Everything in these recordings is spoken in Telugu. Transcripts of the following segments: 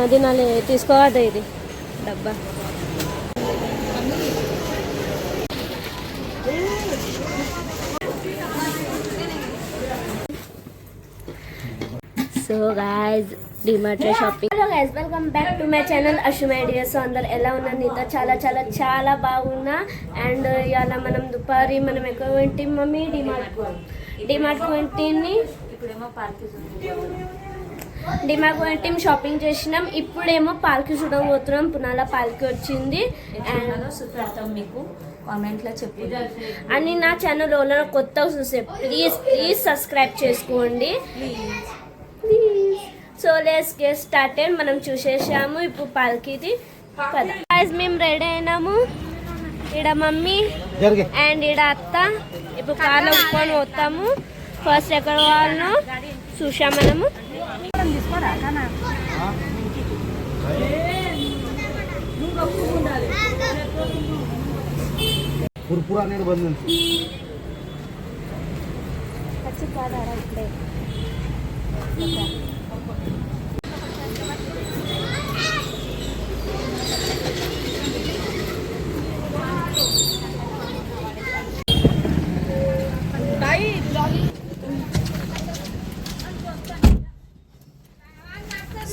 అది నాలే తీసుకోవద్దా ఇది డబ్బా. So guys DMart shopping. Hello guys, welcome back to my channel Ashwin ideas. అందరు ఎలా ఉన్నారు? నీతో చాలా చాలా చాలా బాగున్నా. అండ్ ఇవాళ మనం దుపారి మనం ఎక్కడ వెంటాం మమ్మీ? డిమార్ట్ వెంటిని డిమార్ట్ వెంటి షాపింగ్ చేసినాం. ఇప్పుడేమో పార్క్ చూడబోతున్నాం. పునాల పార్క్ వచ్చింది అండ్ మీకు కామెంట్లో చెప్పు. అని నా ఛానల్ ఓలో కొత్తగా చూసే ప్లీజ్ సబ్స్క్రైబ్ చేసుకోండి please. So let's get started. మనం చూసేసాము ఇప్పుడు పార్క్ది కదా. గైస్ మేము రెడీ అయినాము. ఈడ మమ్మీ అండ్ ఈడ అత్త. ఇప్పుడు కార్లో ఉప్పుకొని పోతాము. ఫస్ట్ ఎక్కడ వాళ్ళను చూసాం మనము.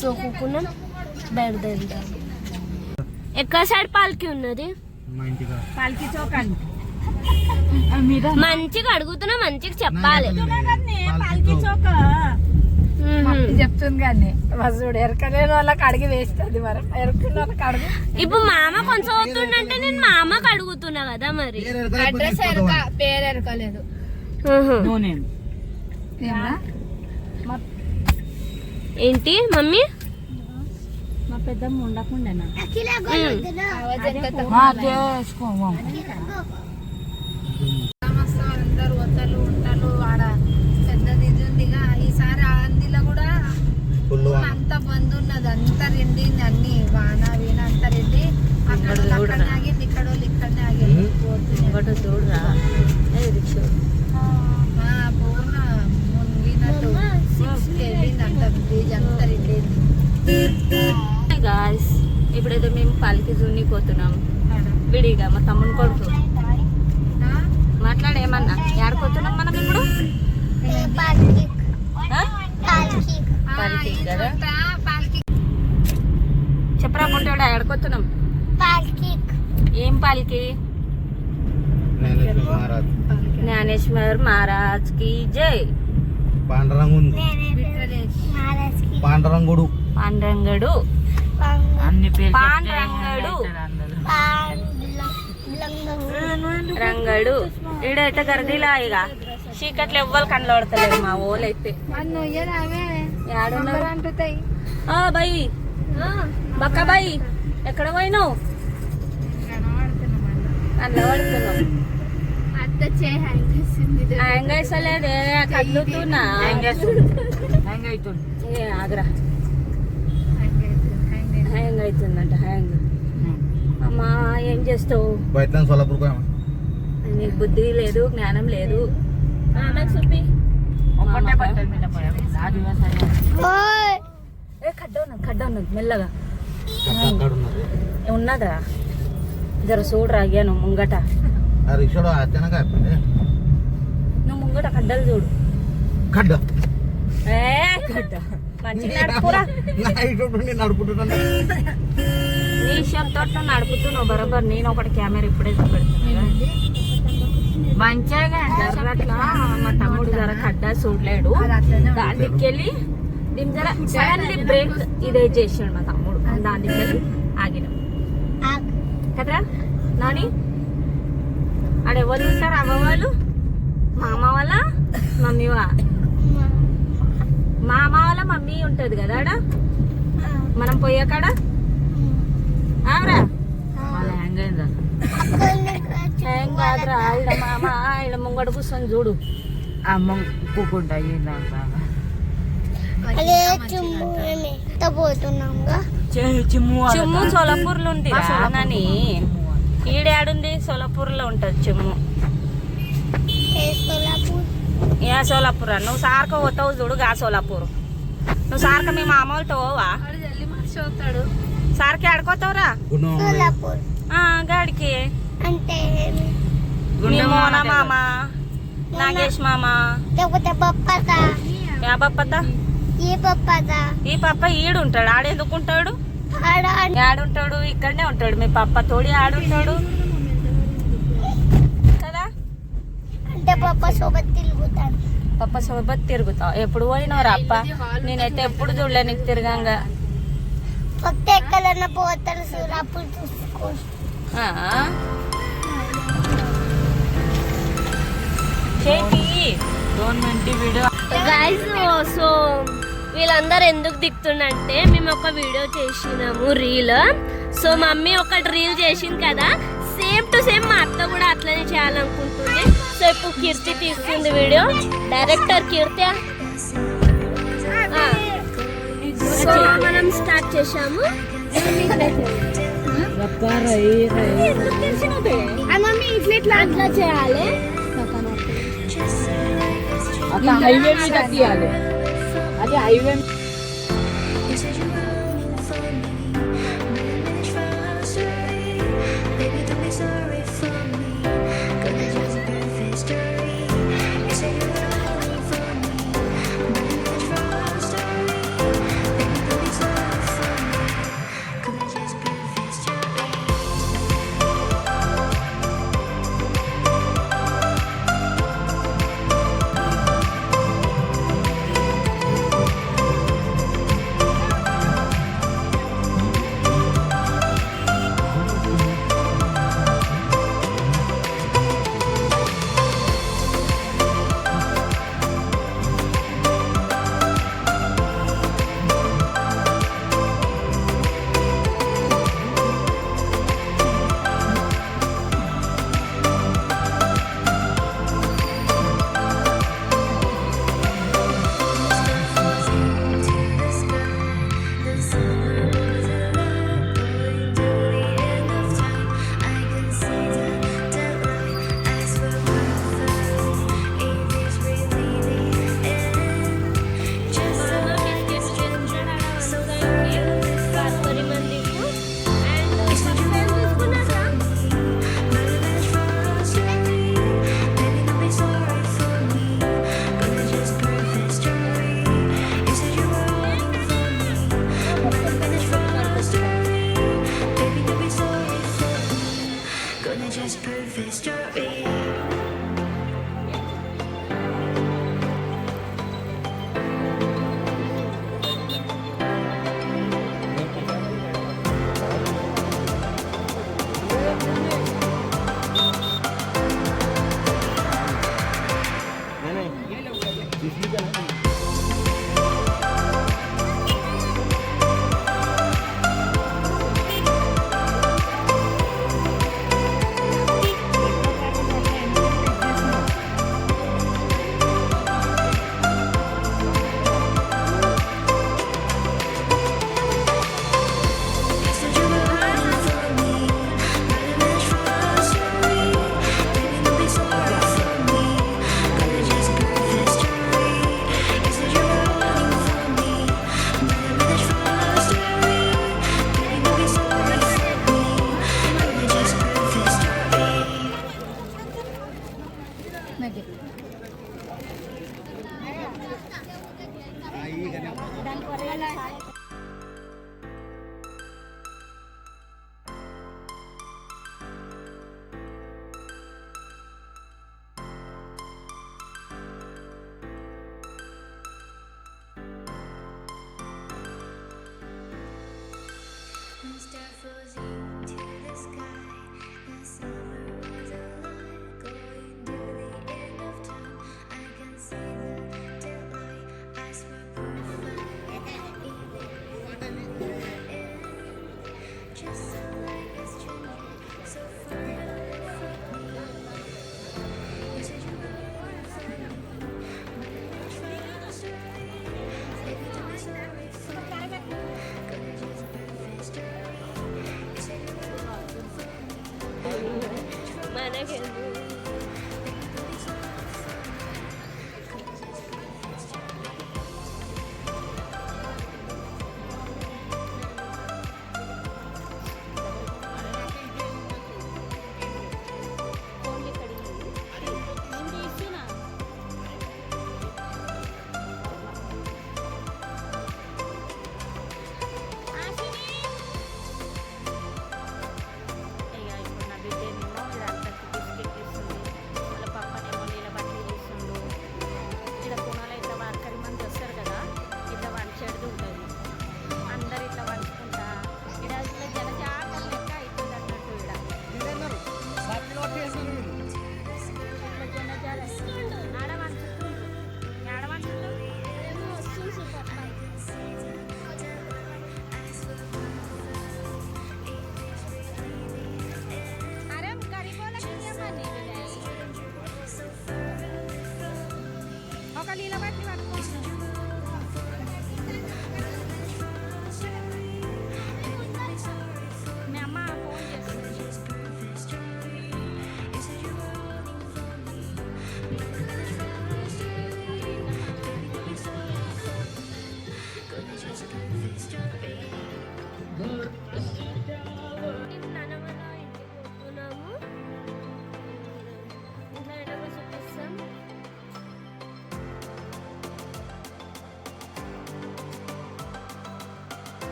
సో కూకున్నాం బయలుదేరుతాం. ఎక్కడ సైడ్ పాల్కి ఉన్నది? పాల్కి చౌక్ అండి. మంచిగా అడుగుతున్నా, మంచిగా చెప్పాలి. పాల్కి చౌక్ చెప్తుంది కానీ చూడు ఎరకలేని వాళ్ళకి అడిగి వేస్తుంది. మరి ఎరుకున్న వాళ్ళకి అడుగు. ఇప్పుడు మామ కొంచెం అవుతుందంటే నేను మామకు అడుగుతున్నా కదా. మరి అడ్రస్ పేరు ఎరకలేదు. ఏంటి మమ్మీ? మా పెద్దమ్మ ఉండకుండేనా? అందరు వత్తలు ఉంటాలు ఆడ పెద్దది ఇది ఉందిగా. ఈసారి అందులో కూడా అంత బంద్ ఉన్నది. అంతా రెండింది. అన్ని వాన వీణ అంతా రెండి. అక్కడ అక్కడనే ఆగింది, ఇక్కడ వాళ్ళు ఇక్కడనే ఆగింది. చూడరా పూర్ణ మునిగినట్టు 6కి వెళ్ళింది అంత బ్రిడ్జ్ అంతా రెండింది. గాయ్స్ ఇప్పుడైతే మేము పాలకి జూని పోతున్నాం విడిగా. మా తమ్ముని కొడుకు మాట్లాడేమన్నా ఏడుకోతున్నాం మనం ఇప్పుడు. చెప్పరా కొంటాడా ఏడుకోతున్నాం? ఏం పాలకి? జ్ఞానేశ్వర్ మహారాజ్ కి జై. పాండరంగుడు పాండ్రంగడు పాండ్రంగడు రంగడు. ఈడైతే గర్దీలా ఇక చీకట్లు ఎవ్వరు కనబడతలేదు మా ఓలైతే. బై బక్క బై ఎక్కడ పోయినావు? అందులో పడుతున్నావు. హ్యాంగ్ వేసలేదే కదులుతున్నా. ఆగ్రా హ్యాంగ్ అవుతుందంట. హ్యాంగ్ అమ్మా ఏం చేస్తావు? నీకు బుద్ధి లేదు, జ్ఞానం లేదు. కడ్డ ఉన్నది మెల్లగా ఉన్నదా? జర చూడరా అయ్యాను ముంగట. నువ్వు ముంగట కడ్డలు చూడు. కడ్డ మంచిగా నడుపురా. నీ ఇష్టంతో నడుపుతున్నావు బరోబర్. నేను ఒకటి కెమెరా ఇప్పుడే చూపెడుతున్నా. మంచిగా జరగట్లా. మా తమ్ముడు జర కడ్డా చూడలేడు. దానికి వెళ్ళి దీని జర సడన్లీ బ్రేక్ ఇదే చేసాడు మా తమ్ముడు. దానికి వెళ్ళి ఆగినాం కదరా నాని. ఆడెవరు ఉంటారు? అవ్వవాళ్ళు, మామ వాళ్ళ మమ్మీవా? మామ వాళ్ళ మమ్మీ ఉంటది కదా ఆడ మనం పోయే కాడ. ఆవరా హ్యాంగ్ అయిందా? హ్యాంగ్ కాదురా. ఈడ మామ ఈడ ముంగడు కూర్చొని చూడు. అమ్మ కూకుంటా చిమ్ము సోలాపూర్లో ఉంది నాని. ఈడేడుంది? సోలాపూర్లో ఉంటుంది చిమ్ము. ఏ సోలాపూర్? నువ్వు సార్కు పోతావు చూడు. గా సోలాపూర్ నువ్వు సార్కి మీ మామ వాళ్ళతో పోవా? వాడు జల్లి మనిషి అవుతాడు. సార్కి ఆడుకోతావురా గాడికి అంటే మీ మోన మామ నాగేష్ మామ లేకపోతే పప్పత యా పప్పత ఈ పప్పత ఈ పప్ప ఈడుంటాడు. ఆడెందుకుంటాడు? ఆడ ఆడుంటాడు, ఇక్కడనే ఉంటాడు. మీ పప్ప తోడి ఆడుంటాడు కదా. అంటే పప్ప సోబత్ తిరుగుతాను. పప్ప సోబత్ తిరుగుతావు. ఎప్పుడు పోయినవరా అప్ప? నేనైతే ఎప్పుడు చూడలే నీకు తిరగంగా. పక్క ఎక్కడన్నా పోతాను చూడు, అప్పుడు చూసుకో. గవర్నమెంట్ వీడియో గైస్ సో వీళ్ళందరూ ఎందుకు దిగుతుండంటే మేము ఒక వీడియో చేసినాము రీల్. సో మమ్మీ ఒకటి రీల్ చేసింది కదా, సేమ్ టు సేమ్ మా అత్త కూడా అట్లనే చేయాలనుకుంటుంది. సో ఇప్పుడు కీర్తి తీస్తుంది వీడియో, డైరెక్టర్ కీర్తి. సో మనం స్టార్ట్ చేసాము. అట్లా చేయాలి. హైవే మీద తీయాలి. అది హైవే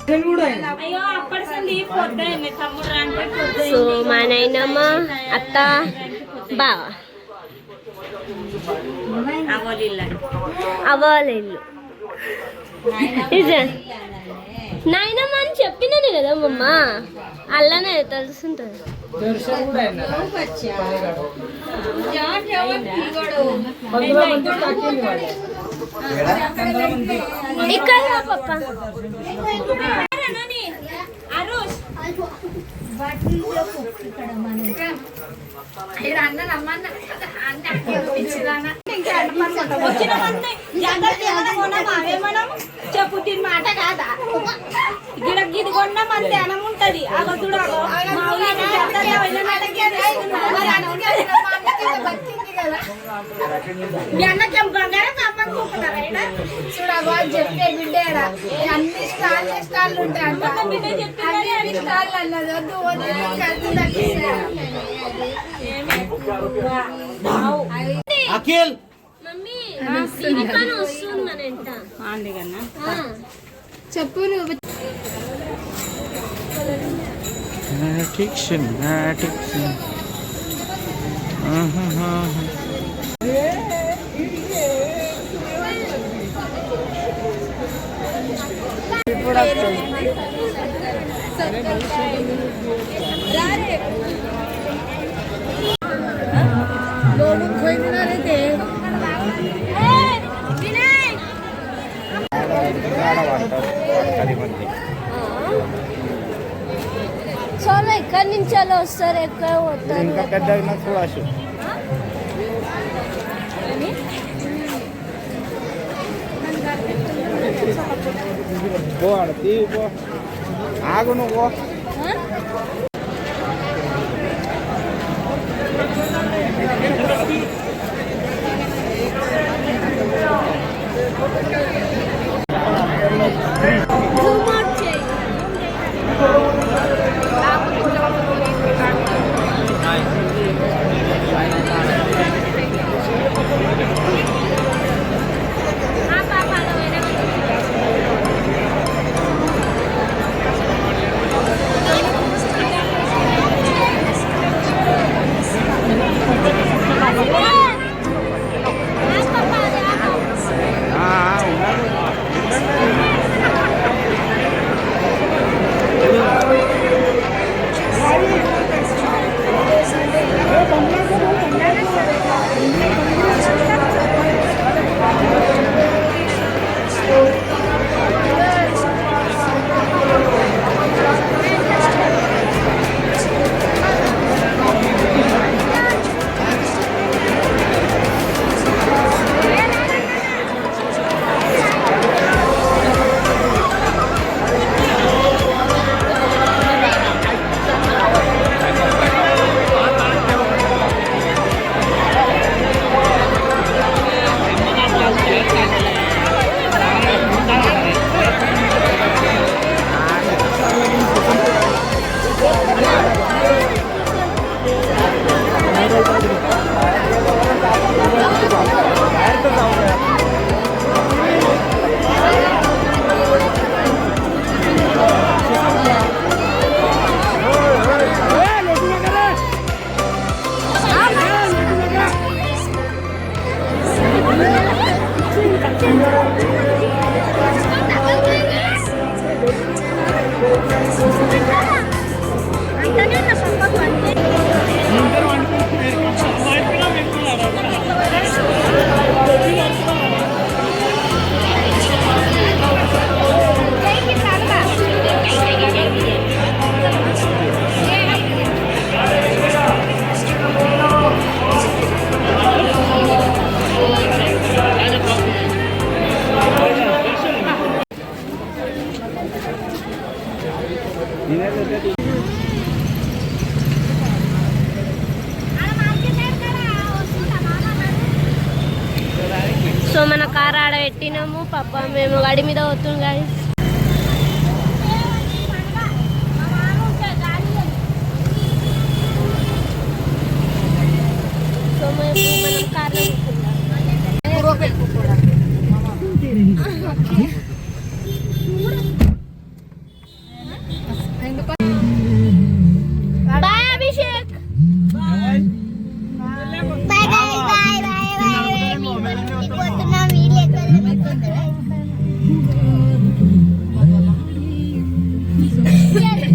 అయ్యో అప్పటి సంది పొద్దున్నే తమ్ముడు అంటే సో మా నాయనమ్మ అత్త బావ అవ్వాలిల్లు నాయనమ్మ అని చెప్పినాను కదా మమ్మ అల్లనే తెలుసుంటుంది ఇక్కడ పప్ప చెప్పు దీని మాట కాదా ఇక్కడ గిది కొన్నామంతే అనం ఉంటది అగతుడు మీ అన్నకేం బంగారం అమ్మని కూపుతారా చూడగో చెప్తే బిడ్డేరా అన్ని స్టాళ్ళు ఉంటాయి అంట అన్ని స్టాళ్ళు అన్నది వద్దు అఖిల్ మమ్మీ దీనికన్నా వస్తుందనంట చెప్పు నువ్వు చాలా ఎక్కడి నుంచి అలా వస్తారు ఎక్కడ పోతారు ఇంకా పెద్ద చూడచ్చు పో ఆడతీ పో ఆగు నువ్వు సో మన కార్ ఆడ పెట్టినాము పాప మేము గాడి మీద పోతున్నాం గాయస్ సో మనం కార్లో చెయ్యాలి